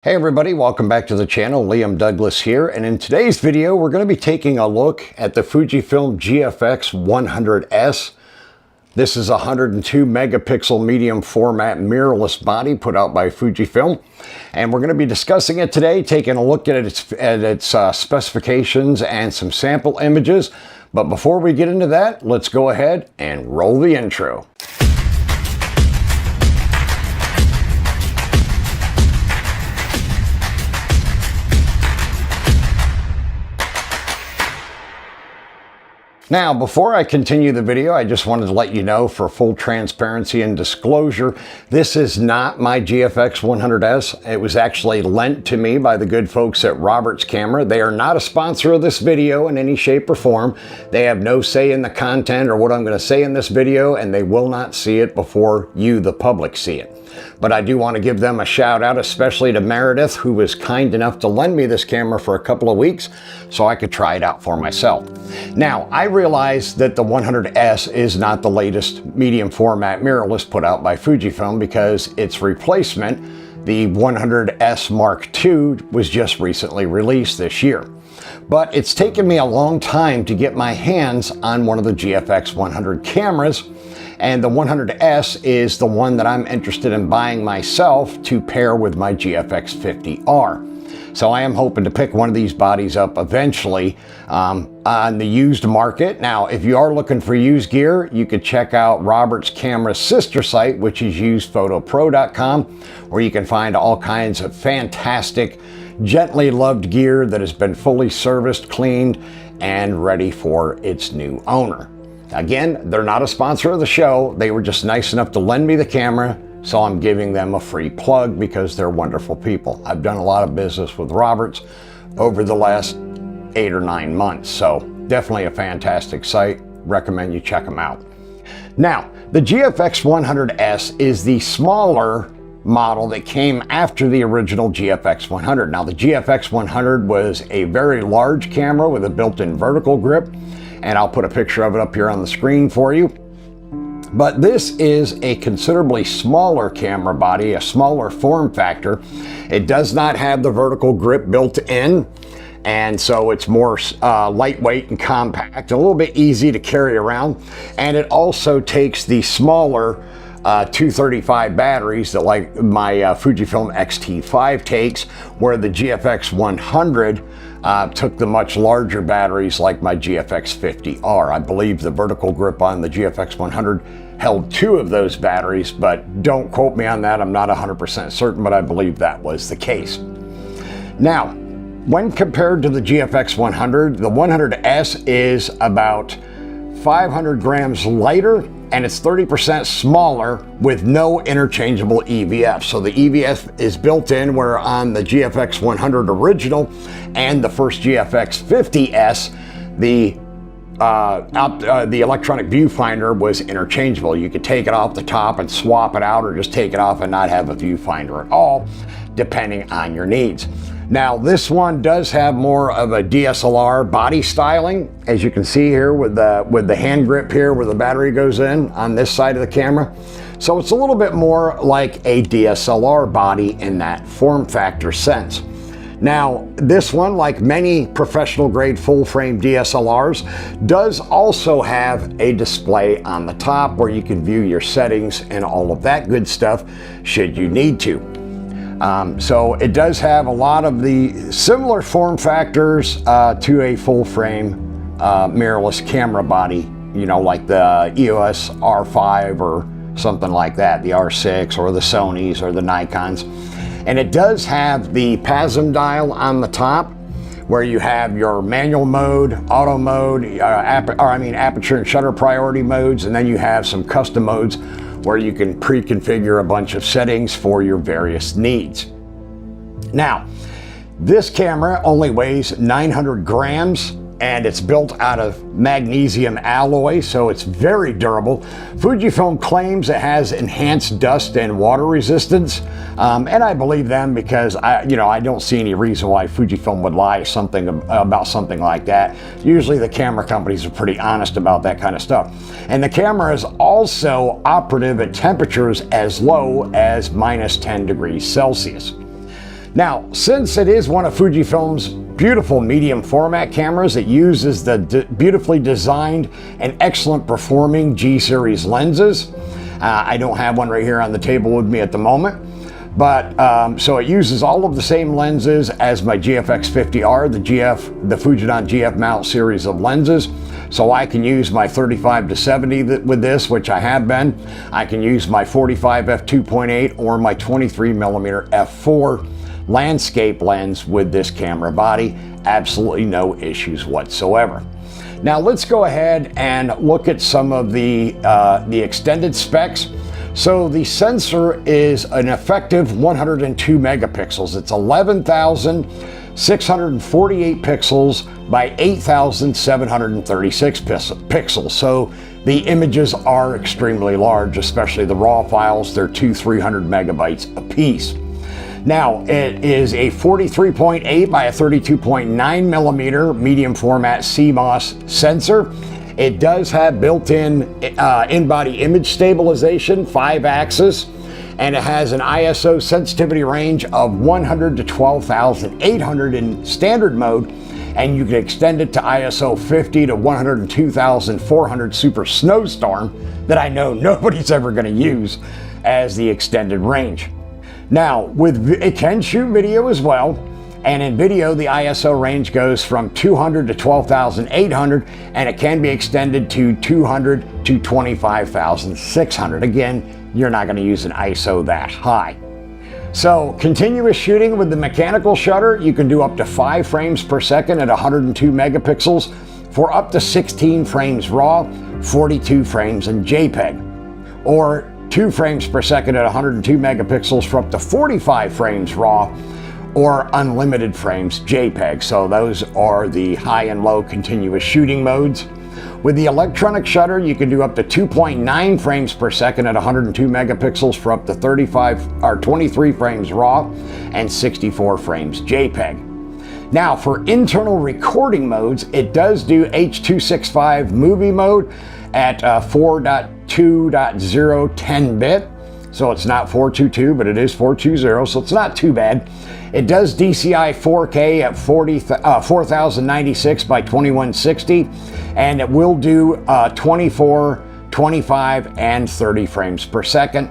Hey everybody, welcome back to the channel. Liam Douglas here, and in today's video we're going to be taking a look at the Fujifilm GFX100S. This is a 102 megapixel medium format mirrorless body put out by Fujifilm, and we're going to be discussing it today, taking a look at its specifications and some sample images. But before we get into that, let's go ahead and roll the intro. Now, before I continue the video, I just wanted to let you know, for full transparency and disclosure, this is not my GFX100S. It was actually lent to me by the good folks at Roberts Camera. They are not a sponsor of this video in any shape or form. They have no say in the content or what I'm going to say in this video, and they will not see it before you, the public, see it. But I do want to give them a shout out, especially to Meredith, who was kind enough to lend me this camera for a couple of weeks so I could try it out for myself. Now, I realize that the 100S is not the latest medium format mirrorless put out by Fujifilm, because its replacement, the 100S Mark II, was just recently released this year. But it's taken me a long time to get my hands on one of the GFX100 cameras, and the 100S is the one that I'm interested in buying myself to pair with my GFX50R. So I am hoping to pick one of these bodies up eventually on the used market. Now, if you are looking for used gear, you could check out Roberts Camera's sister site, which is usedphotopro.com, where you can find all kinds of fantastic, gently loved gear that has been fully serviced, cleaned, and ready for its new owner. Again, they're not a sponsor of the show. They were just nice enough to lend me the camera, so I'm giving them a free plug because they're wonderful people. I've done a lot of business with Roberts over the last 8 or 9 months, so definitely a fantastic site. Recommend you check them out. Now, the GFX100S is the smaller model that came after the original GFX100. Now, the GFX100 was a very large camera with a built-in vertical grip, and I'll put a picture of it up here on the screen for you. But this is a considerably smaller camera body, a smaller form factor. It does not have the vertical grip built in, and so it's more lightweight and compact, a little bit easy to carry around. And it also takes the smaller 235 batteries that, like my Fujifilm X-T5 takes, where the GFX100 took the much larger batteries like my GFX50R. I believe the vertical grip on the GFX100 held 2 of those batteries, but don't quote me on that. I'm not 100% certain, but I believe that was the case. Now, when compared to the GFX100, the 100S is about 500 grams lighter, and it's 30% smaller with no interchangeable EVF. So the EVF is built in, where on the GFX100 original and the first GFX50S, the electronic viewfinder was interchangeable. You could take it off the top and swap it out, or just take it off and not have a viewfinder at all, depending on your needs. Now, this one does have more of a DSLR body styling, as you can see here with the hand grip here where the battery goes in on this side of the camera. So it's a little bit more like a DSLR body in that form factor sense. Now, this one, like many professional grade full frame DSLRs, does also have a display on the top where you can view your settings and all of that good stuff should you need to. So it does have a lot of the similar form factors to a full frame mirrorless camera body, you know, like the EOS R5 or something like that, the R6 or the Sonys or the Nikons. And it does have the PASM dial on the top, where you have your manual mode, auto mode, aperture and shutter priority modes, and then you have some custom modes where you can pre-configure a bunch of settings for your various needs. Now, this camera only weighs 900 grams, and it's built out of magnesium alloy, so it's very durable. Fujifilm claims it has enhanced dust and water resistance, and I believe them, because I don't see any reason why Fujifilm would lie about something like that. Usually the camera companies are pretty honest about that kind of stuff. And the camera is also operative at temperatures as low as -10 degrees Celsius. Now, since it is one of Fujifilm's beautiful medium format cameras, it uses the beautifully designed and excellent performing G series lenses. I don't have one right here on the table with me at the moment, but so it uses all of the same lenses as my GFX50R, the Fujifilm GF mount series of lenses. So I can use my 35-70 with this, which I have been. I can use my 45 f2.8 or my 23mm f4 landscape lens with this camera body. Absolutely no issues whatsoever. Now let's go ahead and look at some of the extended specs. So the sensor is an effective 102 megapixels. It's 11,648 pixels by 8,736 pixels. So the images are extremely large, especially the raw files. They're 200-300 megabytes a piece. Now, it is a 43.8 by a 32.9 millimeter medium format CMOS sensor. It does have built-in in-body image stabilization, 5-axis, and it has an ISO sensitivity range of 100 to 12,800 in standard mode, and you can extend it to ISO 50 to 102,400 Super Snowstorm that I know nobody's ever going to use as the extended range. Now, it can shoot video as well, and in video the ISO range goes from 200 to 12,800, and it can be extended to 200 to 25,600. Again, you're not going to use an ISO that high. So continuous shooting with the mechanical shutter, you can do up to 5 frames per second at 102 megapixels for up to 16 frames RAW, 42 frames in JPEG, or 2 frames per second at 102 megapixels for up to 45 frames RAW, or unlimited frames JPEG. So those are the high and low continuous shooting modes. With the electronic shutter, you can do up to 2.9 frames per second at 102 megapixels for up to 23 frames RAW and 64 frames JPEG. Now, for internal recording modes, it does do H.265 movie mode at 4.2.0 10-bit. So it's not 422, but it is 420, so it's not too bad. It does DCI 4K at 4096 by 2160, and it will do 24, 25, and 30 frames per second,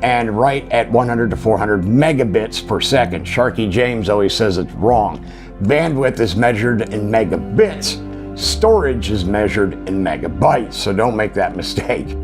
and right at 100 to 400 megabits per second. Sharky James always says it's wrong. Bandwidth is measured in megabits. Storage is measured in megabytes, so don't make that mistake.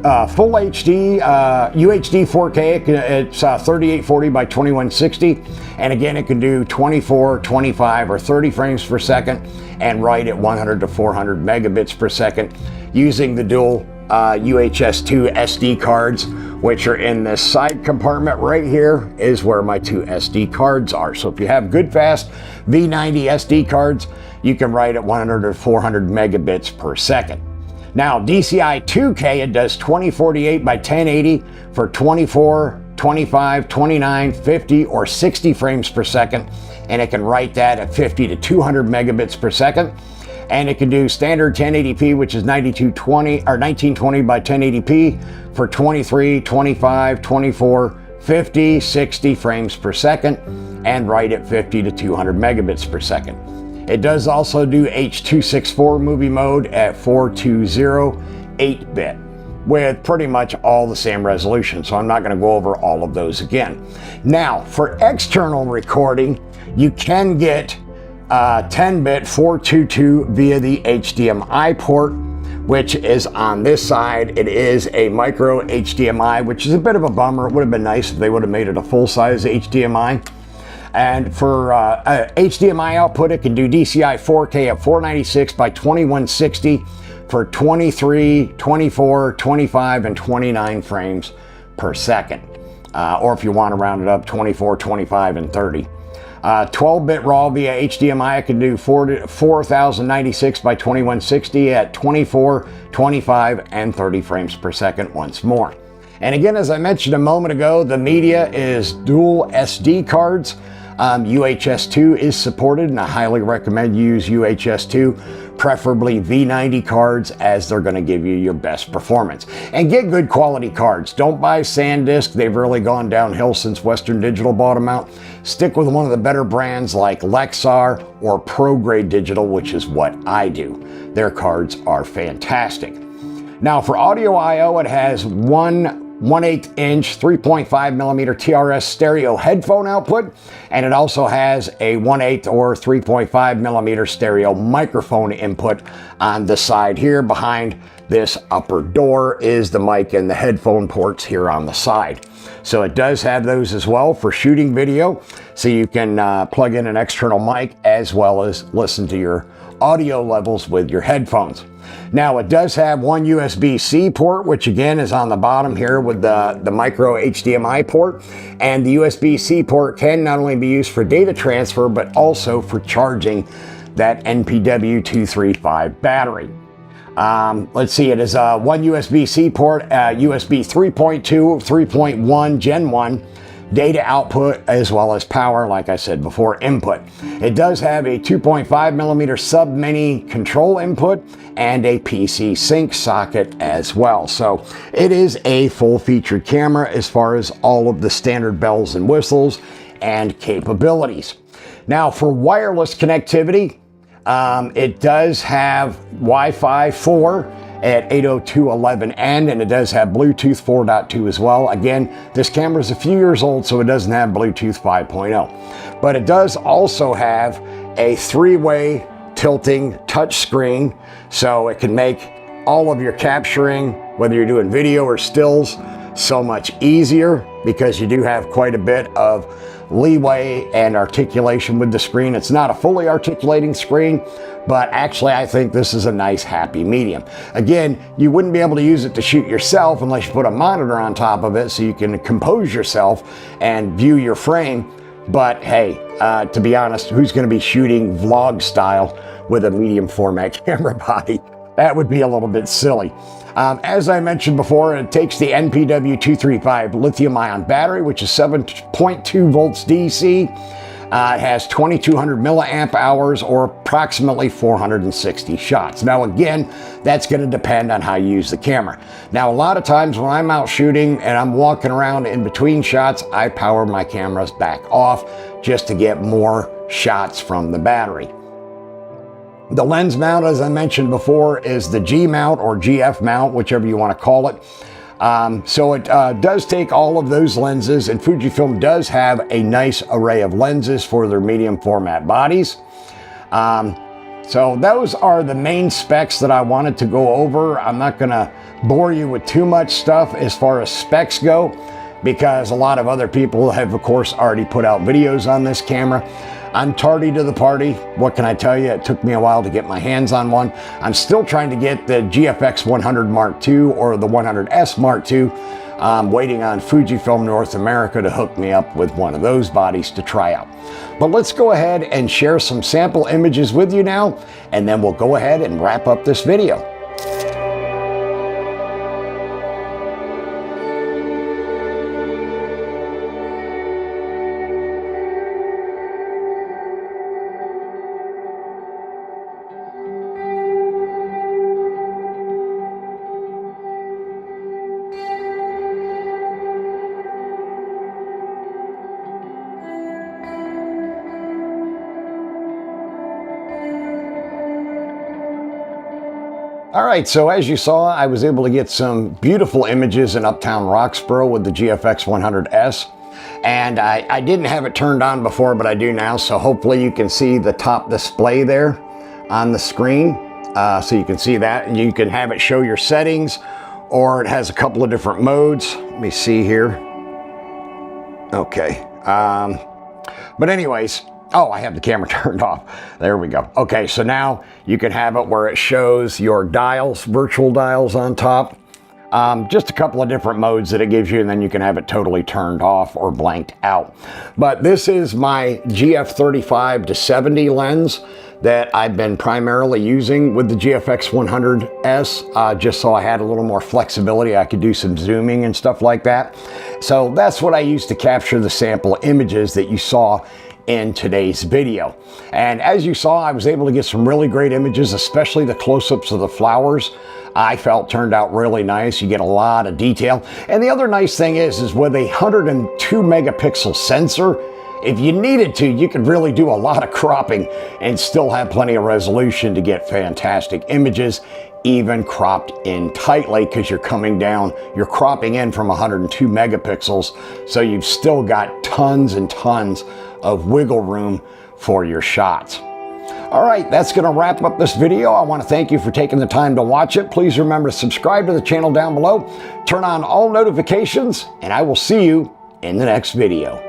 Full HD, UHD 4K, it's 3840 by 2160, and again it can do 24, 25, or 30 frames per second, and write at 100 to 400 megabits per second using the dual UHS-2 SD cards, which are in this side compartment right here is where my 2 SD cards are. So if you have good fast V90 SD cards, you can write at 100 or 400 megabits per second. Now, DCI 2K, it does 2048 by 1080 for 24, 25, 29, 50, or 60 frames per second, and it can write that at 50 to 200 megabits per second. And it can do standard 1080p, which is 1920 by 1080p for 23, 25, 24, 50, 60 frames per second, and write at 50 to 200 megabits per second. It does also do H.264 movie mode at 420 8-bit with pretty much all the same resolution, so I'm not going to go over all of those again. Now, for external recording, you can get 10-bit 422 via the HDMI port, which is on this side. It is a micro HDMI, which is a bit of a bummer. It would have been nice if they would have made it a full-size HDMI. And for HDMI output, it can do DCI 4K at 496 by 2160 for 23, 24, 25, and 29 frames per second. Or if you want to round it up, 24, 25, and 30. 12-bit RAW via HDMI, it can do 4096 by 2160 at 24, 25, and 30 frames per second once more. And again, as I mentioned a moment ago, the media is dual SD cards. UHS-2 is supported, and I highly recommend you use UHS-2, preferably V90 cards, as they're going to give you your best performance. And get good quality cards. Don't buy SanDisk. They've really gone downhill since Western Digital bought them out. Stick with one of the better brands like Lexar or ProGrade Digital, which is what I do. Their cards are fantastic. Now for audio I/O, it has one 1/8 inch 3.5 millimeter TRS stereo headphone output, and it also has a 1/8 or 3.5 millimeter stereo microphone input on the side here. Behind this upper door is the mic and the headphone ports here on the side. So it does have those as well for shooting video, so you can plug in an external mic as well as listen to your audio levels with your headphones. Now it does have one USB-C port, which again is on the bottom here with the micro HDMI port, and the USB-C port can not only be used for data transfer but also for charging that NPW235 battery. Let's see, it is one USB-C port, USB 3.2, 3.1, Gen 1, data output, as well as power, like I said before, input. It does have a 2.5 millimeter sub-mini control input and a PC sync socket as well. So it is a full-featured camera as far as all of the standard bells and whistles and capabilities. Now for wireless connectivity, it does have Wi-Fi 4 at 802.11n, and it does have Bluetooth 4.2 as well. Again, this camera is a few years old, so it doesn't have Bluetooth 5.0. But it does also have a 3-way tilting touch screen, so it can make all of your capturing, whether you're doing video or stills, so much easier, because you do have quite a bit of leeway and articulation with the screen. It's not a fully articulating screen, but actually I think this is a nice happy medium. Again, you wouldn't be able to use it to shoot yourself unless you put a monitor on top of it so you can compose yourself and view your frame. But hey, to be honest, who's going to be shooting vlog style with a medium format camera body? That would be a little bit silly. As I mentioned before, it takes the NPW235 lithium-ion battery, which is 7.2 volts DC. It has 2200 milliamp hours, or approximately 460 shots. Now again, that's going to depend on how you use the camera. Now a lot of times when I'm out shooting and I'm walking around in between shots, I power my cameras back off just to get more shots from the battery. The lens mount, as I mentioned before, is the G mount or GF mount, whichever you want to call it. So it does take all of those lenses, and Fujifilm does have a nice array of lenses for their medium format bodies. So those are the main specs that I wanted to go over. I'm not going to bore you with too much stuff as far as specs go, because a lot of other people have, of course, already put out videos on this camera. I'm tardy to the party. What can I tell you? It took me a while to get my hands on one. I'm still trying to get the GFX100 Mark II or the 100S Mark II. I'm waiting on Fujifilm North America to hook me up with one of those bodies to try out. But let's go ahead and share some sample images with you now, and then we'll go ahead and wrap up this video. All right, so as you saw, I was able to get some beautiful images in Uptown Roxborough with the GFX100S. And I didn't have it turned on before, but I do now. So hopefully you can see the top display there on the screen. So you can see that, and you can have it show your settings, or it has a couple of different modes. Let me see here. Okay. But anyways, oh, I have the camera turned off. There we go. Okay, so now you can have it where it shows your dials, virtual dials on top. Just a couple of different modes that it gives you, and then you can have it totally turned off or blanked out. But this is my GF35-70 lens that I've been primarily using with the GFX100S, just so I had a little more flexibility. I could do some zooming and stuff like that. So that's what I used to capture the sample images that you saw in today's video. And as you saw, I was able to get some really great images, especially the close-ups of the flowers. I felt turned out really nice. You get a lot of detail. And the other nice thing is with a 102 megapixel sensor, if you needed to, you could really do a lot of cropping and still have plenty of resolution to get fantastic images, even cropped in tightly, because you're coming down, you're cropping in from 102 megapixels. So you've still got tons and tons of wiggle room for your shots. All right, that's going to wrap up this video. I want to thank you for taking the time to watch it. Please remember to subscribe to the channel down below, turn on all notifications, and I will see you in the next video.